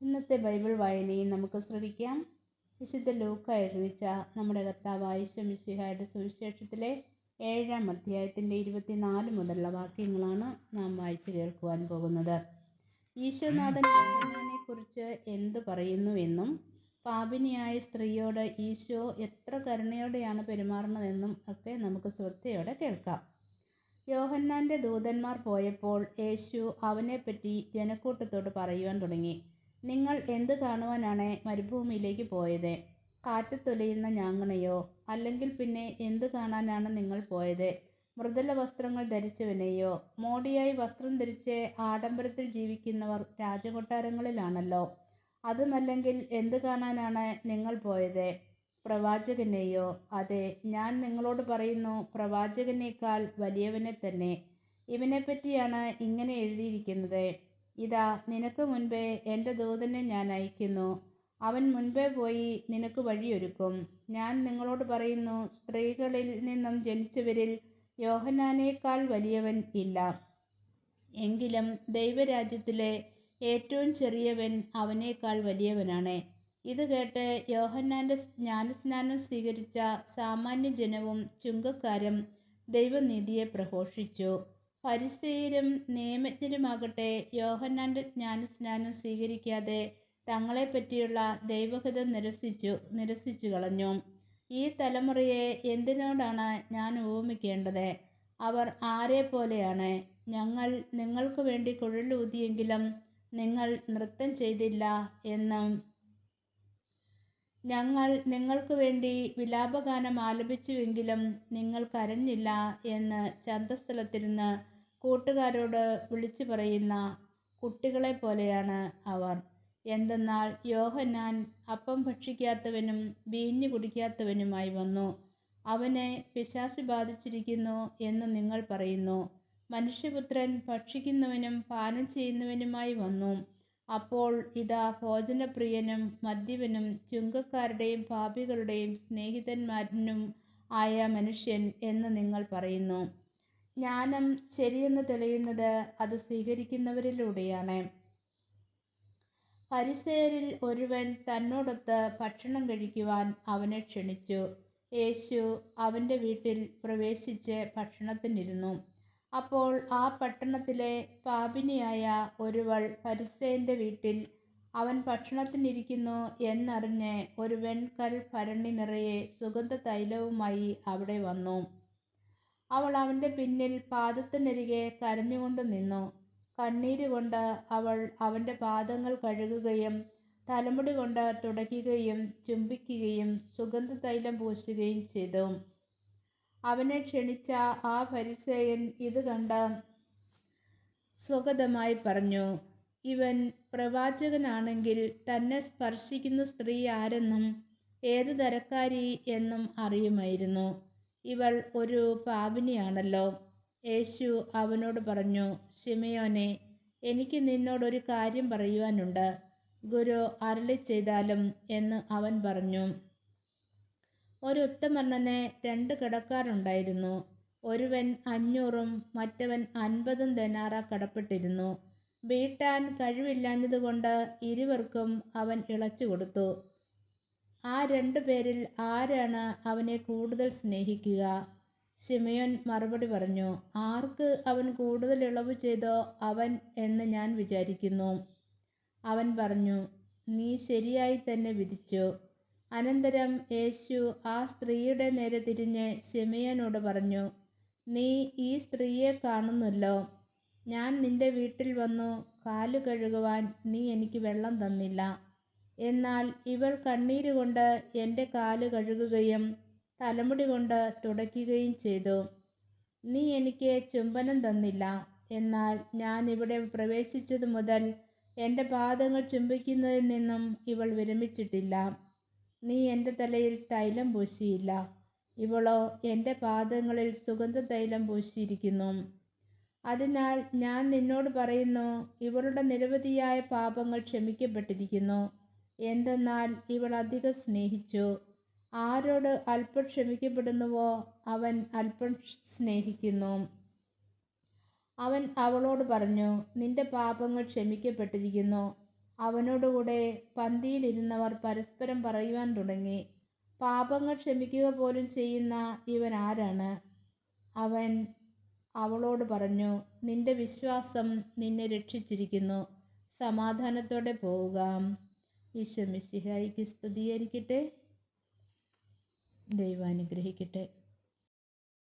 ഇന്നത്തെ ബൈബിൾ വായനയും നമുക്ക് ശ്രവിക്കാം. വിശുദ്ധ ലൂക്ക എഴുതിച്ച നമ്മുടെ കർത്താവായ യേശു മിശിഹായുടെ സുവിശേഷത്തിലെ 7-ാം അധ്യായത്തിൻ്റെ 24 മുതലുള്ള വാക്യങ്ങളാണ് നാം വായിച്ചു കേൾക്കുവാൻ പോകുന്നത്. ഈശോനാഥൻ യോഹന്നാനെ കുറിച്ച് എന്ത് പറയുന്നുവെന്നും പാപിനിയായ സ്ത്രീയോട് ഈശോ എത്ര കരുണയോടെയാണ് പെരുമാറുന്നതെന്നും ഒക്കെ നമുക്ക് ശ്രദ്ധയോടെ കേൾക്കാം. യോഹന്നാൻ്റെ ദൂതന്മാർ പോയപ്പോൾ യേശു അവനെപ്പറ്റി ജനക്കൂട്ടത്തോട് പറയുവാൻ തുടങ്ങി. നിങ്ങൾ എന്ത് കാണുവാനാണ് മരുഭൂമിയിലേക്ക് പോയത്? കാറ്റത്തൊലിയുന്ന ഞാങ്ങണയോ? അല്ലെങ്കിൽ പിന്നെ എന്ത് കാണാനാണ് നിങ്ങൾ പോയത്? മൃദുല വസ്ത്രങ്ങൾ ധരിച്ചവനെയോ? മോടിയായി വസ്ത്രം ധരിച്ച് ആഡംബരത്തിൽ ജീവിക്കുന്നവർ രാജകൊട്ടാരങ്ങളിലാണല്ലോ. അതുമല്ലെങ്കിൽ എന്ത് കാണാനാണ് നിങ്ങൾ പോയത്? പ്രവാചകനെയോ? അതെ, ഞാൻ നിങ്ങളോട് പറയുന്നു, പ്രവാചകനേക്കാൾ വലിയവനെ തന്നെ. ഇവനെപ്പറ്റിയാണ് ഇങ്ങനെ എഴുതിയിരിക്കുന്നത്: ഇതാ, നിനക്ക് മുൻപേ എൻ്റെ ദൂതനെ ഞാൻ അയക്കുന്നു. അവൻ മുൻപേ പോയി നിനക്ക് വഴിയൊരുക്കും. ഞാൻ നിങ്ങളോട് പറയുന്നു, സ്ത്രീകളിൽ നിന്നും ജനിച്ചവരിൽ യോഹന്നാനേക്കാൾ വലിയവൻ ഇല്ല. എങ്കിലും ദൈവരാജ്യത്തിലെ ഏറ്റവും ചെറിയവൻ അവനേക്കാൾ വലിയവനാണ്. ഇത് കേട്ട് യോഹന്നാൻ്റെ ജ്ഞാനസ്നാനം സ്വീകരിച്ച സാമാന്യജനവും ചുങ്കക്കാരും ദൈവനീതിയെ പ്രഘോഷിച്ചു. ഫരിസേയരും നിയമജ്ഞരുമാകട്ടെ യോഹന്നാൻ്റെ ജ്ഞാനസ്നാനം സ്വീകരിക്കാതെ തങ്ങളെപ്പറ്റിയുള്ള ദൈവഹിതം നിരസിച്ചു കളഞ്ഞു. ഈ തലമുറയെ എന്തിനോടാണ് ഞാൻ ഉപമിക്കേണ്ടത്? അവർ ആരെ പോലെയാണ്? ഞങ്ങൾ നിങ്ങൾക്ക് വേണ്ടി കുഴലൂതിയെങ്കിലും നിങ്ങൾ നൃത്തം ചെയ്തില്ല എന്നും ഞങ്ങൾ നിങ്ങൾക്ക് വേണ്ടി വിലാപഗാനം ആലപിച്ചുവെങ്കിലും നിങ്ങൾ കരഞ്ഞില്ല എന്ന് ചന്തസ്ഥലത്തിരുന്ന് കൂട്ടുകാരോട് വിളിച്ചു പറയുന്ന കുട്ടികളെ പോലെയാണ് അവർ. എന്തെന്നാൽ യോഹന്നാൻ അപ്പം ഭക്ഷിക്കാത്തവനും വീഞ്ഞു കുടിക്കാത്തവനുമായി വന്നു. അവനെ പിശാച് ബാധിച്ചിരിക്കുന്നു എന്ന് നിങ്ങൾ പറയുന്നു. മനുഷ്യപുത്രൻ ഭക്ഷിക്കുന്നവനും പാനം ചെയ്യുന്നവനുമായി വന്നു. അപ്പോൾ ഇതാ, ഭോജനപ്രിയനും മദ്യപനും ചുങ്കക്കാരുടെയും പാപികളുടെയും സ്നേഹിതന്മാരനും ആയ മനുഷ്യൻ എന്ന് നിങ്ങൾ പറയുന്നു. ജ്ഞാനം ശരിയെന്ന് തെളിയുന്നത് അത് സ്വീകരിക്കുന്നവരിലൂടെയാണ്. ഫരിസേയരിൽ ഒരുവൻ തന്നോടൊത്ത് ഭക്ഷണം കഴിക്കുവാൻ അവനെ ക്ഷണിച്ചു. യേശു അവൻ്റെ വീട്ടിൽ പ്രവേശിച്ച് ഭക്ഷണത്തിനിരുന്നു. അപ്പോൾ ആ പട്ടണത്തിലെ പാപിനിയായ ഒരുവൾ ഫരിസേയൻ്റെ വീട്ടിൽ അവൻ ഭക്ഷണത്തിനിരിക്കുന്നു എന്നറിഞ്ഞ് ഒരു വെൺകൽ ഭരണി നിറയെ സുഗന്ധതൈലവുമായി അവിടെ വന്നു. അവൾ അവൻ്റെ പിന്നിൽ പാദത്തിനരികെ കരഞ്ഞുകൊണ്ട് നിന്നു. കണ്ണീരുകൊണ്ട് അവൾ അവൻ്റെ പാദങ്ങൾ കഴുകുകയും തലമുടി കൊണ്ട് തുടയ്ക്കുകയും ചുംബിക്കുകയും സുഗന്ധതൈലം പൂശുകയും ചെയ്തു. അവനെ ക്ഷണിച്ച ആ ഫരിസേയൻ ഇത് കണ്ട് സ്വഗതമായി പറഞ്ഞു, ഇവൻ പ്രവാചകനാണെങ്കിൽ തന്നെ സ്പർശിക്കുന്ന സ്ത്രീ ആരെന്നും ഏതു തരക്കാരി എന്നും അറിയുമായിരുന്നു. ഇവൾ ഒരു പാപിനിയാണല്ലോ. യേശു അവനോട് പറഞ്ഞു, ശിമയോനെ, എനിക്ക് നിന്നോടൊരു കാര്യം പറയുവാനുണ്ട്. ഗുരു അരുളി ചെയ്താലും എന്ന് അവൻ പറഞ്ഞു. ഒരു ഉത്തമർണ്ണന് 2 കടക്കാരുണ്ടായിരുന്നു. ഒരുവൻ 500 മറ്റവൻ 50 ദനാറ കടപ്പെട്ടിരുന്നു. വീട്ടാൻ കഴിവില്ലാഞ്ഞതുകൊണ്ട് ഇരുവർക്കും അവൻ ഇളച്ചു കൊടുത്തു. ആ 2 പേരിൽ ആരാണ് അവനെ കൂടുതൽ സ്നേഹിക്കുക? ശിമയോൻ മറുപടി പറഞ്ഞു, ആർക്ക് അവൻ കൂടുതൽ ഇളവ് ചെയ്തോ അവൻ എന്ന് ഞാൻ വിചാരിക്കുന്നു. അവൻ പറഞ്ഞു, നീ ശരിയായി തന്നെ വിധിച്ചു. അനന്തരം യേശു ആ സ്ത്രീയുടെ നേരെ തിരിഞ്ഞ് ശിമയോനോട് പറഞ്ഞു, നീ ഈ സ്ത്രീയെ കാണുന്നല്ലോ. ഞാൻ നിന്റെ വീട്ടിൽ വന്നു കാല് കഴുകുവാൻ നീ എനിക്ക് വെള്ളം തന്നില്ല. എന്നാൽ ഇവൾ കണ്ണീരുകൊണ്ട് എൻ്റെ കാല് കഴുകുകയും തലമുടി കൊണ്ട് തുടയ്ക്കുകയും ചെയ്തു. നീ എനിക്ക് ചുംബനം തന്നില്ല. എന്നാൽ ഞാൻ ഇവിടെ പ്രവേശിച്ചതു മുതൽ എൻ്റെ പാദങ്ങൾ ചുംബിക്കുന്നതിൽ നിന്നും ഇവൾ വിരമിച്ചിട്ടില്ല. നീ എൻ്റെ തലയിൽ തൈലം പൂശിയില്ല. ഇവളോ എൻ്റെ പാദങ്ങളിൽ സുഗന്ധതൈലം പൂശിയിരിക്കുന്നു. അതിനാൽ ഞാൻ നിന്നോട് പറയുന്നു, ഇവളുടെ നിരവധിയായ പാപങ്ങൾ ക്ഷമിക്കപ്പെട്ടിരിക്കുന്നു. എന്തെന്നാൽ ഇവൾ അധികം സ്നേഹിച്ചു. ആരോട് അല്പം ക്ഷമിക്കപ്പെടുന്നുവോ അവൻ അല്പം സ്നേഹിക്കുന്നു. അവൻ അവളോട് പറഞ്ഞു, നിന്റെ പാപങ്ങൾ ക്ഷമിക്കപ്പെട്ടിരിക്കുന്നു. അവനോടുകൂടെ പന്തിയിലിരുന്നവർ പരസ്പരം പറയുവാൻ തുടങ്ങി, പാപങ്ങൾ ക്ഷമിക്കുക പോലും ചെയ്യുന്ന ഇവൻ ആരാണ്? അവൻ അവളോട് പറഞ്ഞു, നിന്റെ വിശ്വാസം നിന്നെ രക്ഷിച്ചിരിക്കുന്നു. സമാധാനത്തോടെ പോവുക. ഈശോ മിശിഹായിക്ക് സ്തുതിയായിരിക്കട്ടെ. ദൈവം അനുഗ്രഹിക്കട്ടെ.